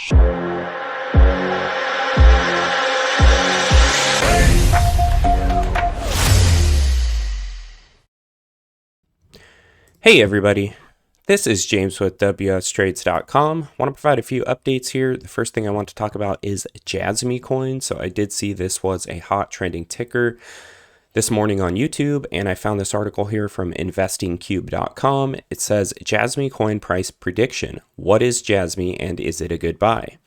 Hey everybody, this is James with WSTrades.com. I want to provide a few updates here. The first thing I want to talk about is Jasmy coin. So I did see this was a hot trending ticker this morning on YouTube, and I found this article here from investingcube.com. It says Jasmy coin price prediction. What is Jasmy and is it a good buy?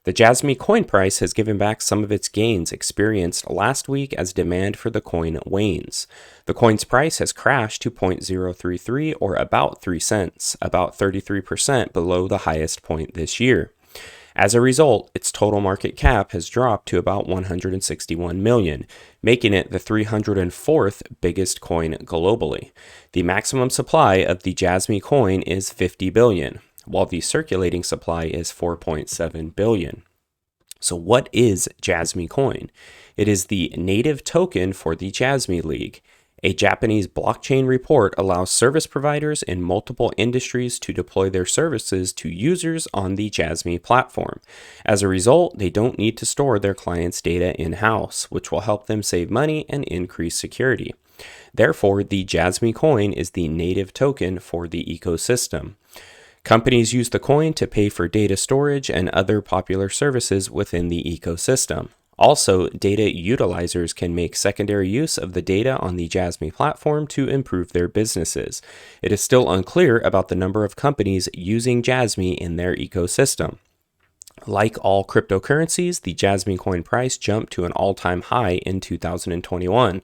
The Jasmy coin price has given back some of its gains experienced last week as demand for the coin wanes. The coin's price has crashed to 0.033 or about 3 cents, about 33% below the highest point this year. As a result, its total market cap has dropped to about 161 million, making it the 304th biggest coin globally. The maximum supply of the Jasmy coin is 50 billion. While the circulating supply is 4.7 billion. So what is Jasmy coin? It is the native token for the Jasmy League. A Japanese blockchain report allows service providers in multiple industries to deploy their services to users on the Jasmy platform. As a result, they don't need to store their clients' data in-house, which will help them save money and increase security. Therefore, the Jasmy coin is the native token for the ecosystem. Companies use the coin to pay for data storage and other popular services within the ecosystem. Also, data utilizers can make secondary use of the data on the Jasmy platform to improve their businesses. It is still unclear about the number of companies using Jasmy in their ecosystem. Like all cryptocurrencies, the Jasmy coin price jumped to an all-time high in 2021.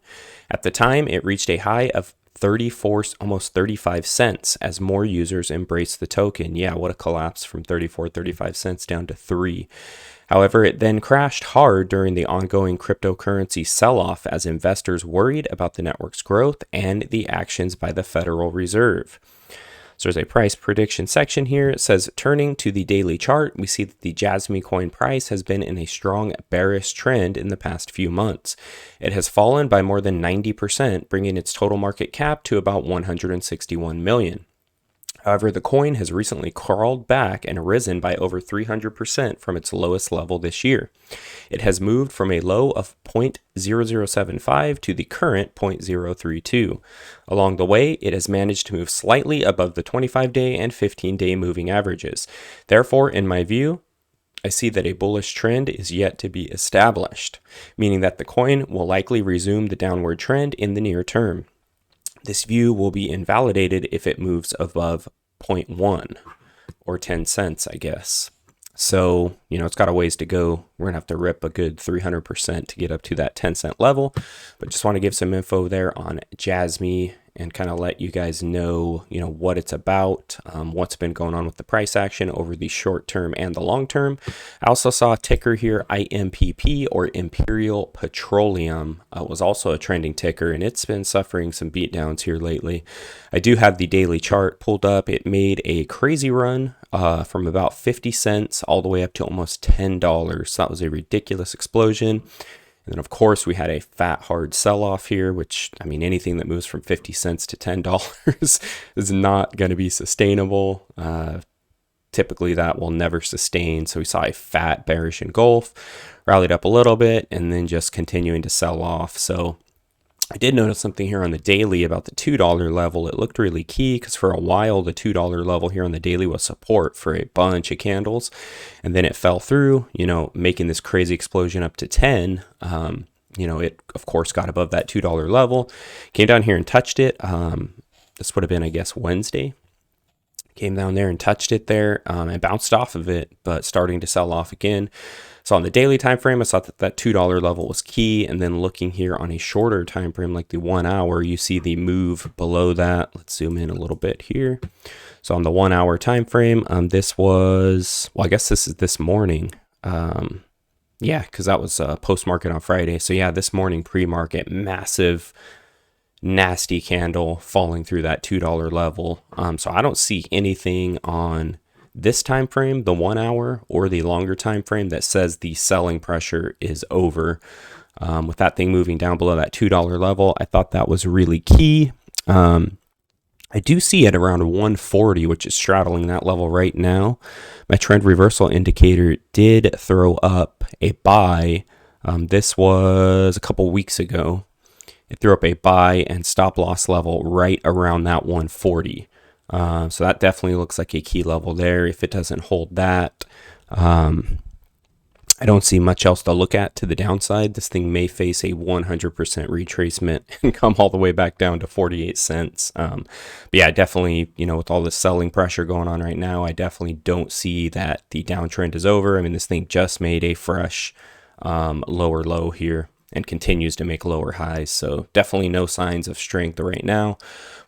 At the time, it reached a high of 34, almost 35 cents as more users embrace the token. Yeah, what a collapse from 35 cents down to 3. However, it then crashed hard during the ongoing cryptocurrency sell-off as investors worried about the network's growth and the actions by the Federal Reserve. So there's a price prediction section here. It says, turning to the daily chart, we see that the Jasmy coin price has been in a strong bearish trend in the past few months. It has fallen by more than 90%, bringing its total market cap to about 161 million. However, the coin has recently crawled back and risen by over 300% from its lowest level this year. It has moved from a low of 0.0075 to the current 0.032. Along the way, it has managed to move slightly above the 25-day and 15-day moving averages. Therefore, in my view, I see that a bullish trend is yet to be established, meaning that the coin will likely resume the downward trend in the near term. This view will be invalidated if it moves above 0.1 or 10 cents, I guess. So, it's got a ways to go. We're going to have to rip a good 300% to get up to that 10-cent level. But just want to give some info there on Jasmy and kind of let you guys know, what it's about, what's been going on with the price action over the short term and the long term. I also saw a ticker here, IMPP, or Imperial Petroleum, was also a trending ticker, and it's been suffering some beatdowns here lately. I do have the daily chart pulled up. It made a crazy run from about 50 cents all the way up to almost $10. So that was a ridiculous explosion. And then, of course, we had a fat, hard sell-off here, which, anything that moves from 50 cents to $10 is not going to be sustainable. Typically, that will never sustain. So we saw a fat bearish engulf, rallied up a little bit, and then just continuing to sell off. So I did notice something here on the daily about the $2 level. It looked really key because for a while, the $2 level here on the daily was support for a bunch of candles. And then it fell through, making this crazy explosion up to 10. It, of course, got above that $2 level, came down here and touched it. This would have been, I guess, Wednesday. Came down there and touched it there and bounced off of it, but starting to sell off again. So on the daily time frame, I saw that $2 level was key. And then looking here on a shorter time frame, like the 1 hour, you see the move below that. Let's zoom in a little bit here. So on the 1 hour time frame, this was, I guess this is this morning. Yeah, because that was post-market on Friday. So yeah, this morning pre-market, massive, nasty candle falling through that $2 level. So I don't see anything on this time frame, the 1 hour, or the longer time frame that says the selling pressure is over. With that thing moving down below that $2 level, I thought that was really key. I do see it around 140, which is straddling that level right now. My trend reversal indicator did throw up a buy. This was a couple weeks ago. It threw up a buy and stop loss level right around that 140. So that definitely looks like a key level there. If it doesn't hold that, I don't see much else to look at to the downside. This thing may face a 100% retracement and come all the way back down to 48 cents. But yeah, definitely, with all this selling pressure going on right now, I definitely don't see that the downtrend is over. I mean, this thing just made a fresh lower low here and continues to make lower highs. So definitely no signs of strength right now.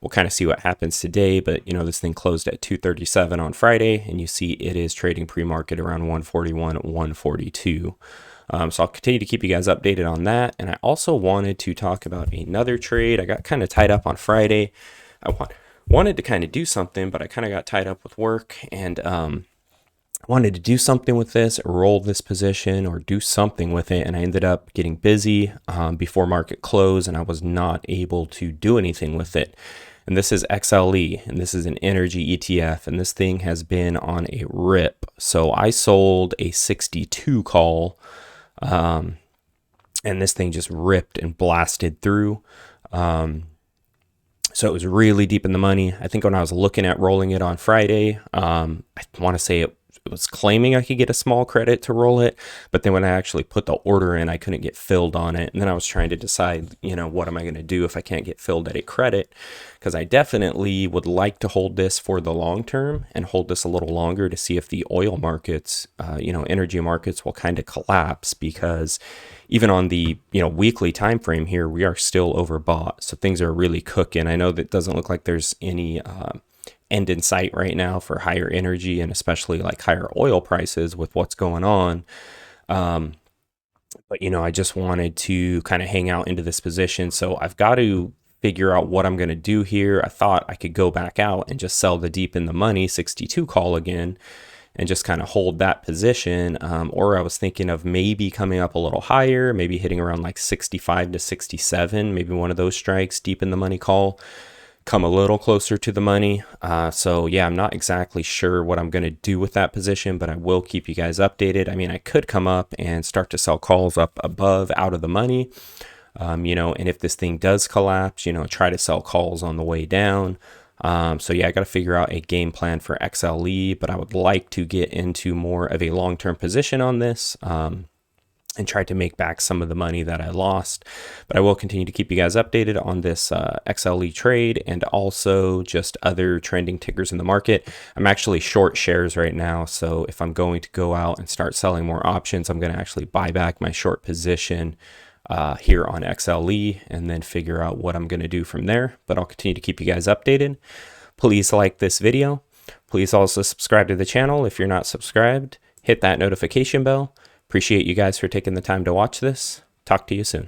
We'll kind of see what happens today, but this thing closed at 237 on Friday, and you see it is trading pre-market around 141, 142. So I'll continue to keep you guys updated on that. And I also wanted to talk about another trade. I got kind of tied up on Friday. I wanted to kind of do something, but I kind of got tied up with work, and wanted to do something with this, roll this position or do something with it, and I ended up getting busy before market close, and I was not able to do anything with it. And this is XLE, and this is an energy ETF, and this thing has been on a rip. So I sold a 62 call, and this thing just ripped and blasted through. So it was really deep in the money. I think when I was looking at rolling it on Friday, I want to say it was claiming I could get a small credit to roll it, but then when I actually put the order in, I couldn't get filled on it. And then I was trying to decide, what am I going to do if I can't get filled at a credit? Because I definitely would like to hold this for the long term and hold this a little longer to see if the oil markets, energy markets will kind of collapse, because even on the weekly time frame here, we are still overbought. So things are really cooking. I know that doesn't look like there's any end in sight right now for higher energy, and especially like higher oil prices with what's going on. But I just wanted to kind of hang out into this position. So I've got to figure out what I'm going to do here. I thought I could go back out and just sell the deep in the money 62 call again and just kind of hold that position. Or I was thinking of maybe coming up a little higher, maybe hitting around like 65 to 67, maybe one of those strikes, deep in the money call, come a little closer to the money. So yeah, I'm not exactly sure what I'm going to do with that position, but I will keep you guys updated. I mean, I could come up and start to sell calls up above out of the money, and if this thing does collapse, try to sell calls on the way down. So yeah, I got to figure out a game plan for XLE, but I would like to get into more of a long-term position on this, and try to make back some of the money that I lost. But I will continue to keep you guys updated on this XLE trade, and also just other trending tickers in the market. I'm actually short shares right now, so if I'm going to go out and start selling more options, I'm going to actually buy back my short position here on XLE and then figure out what I'm going to do from there. But I'll continue to keep you guys updated. Please like this video. Please also subscribe to the channel if you're not subscribed. Hit that notification bell. Appreciate you guys for taking the time to watch this. Talk to you soon.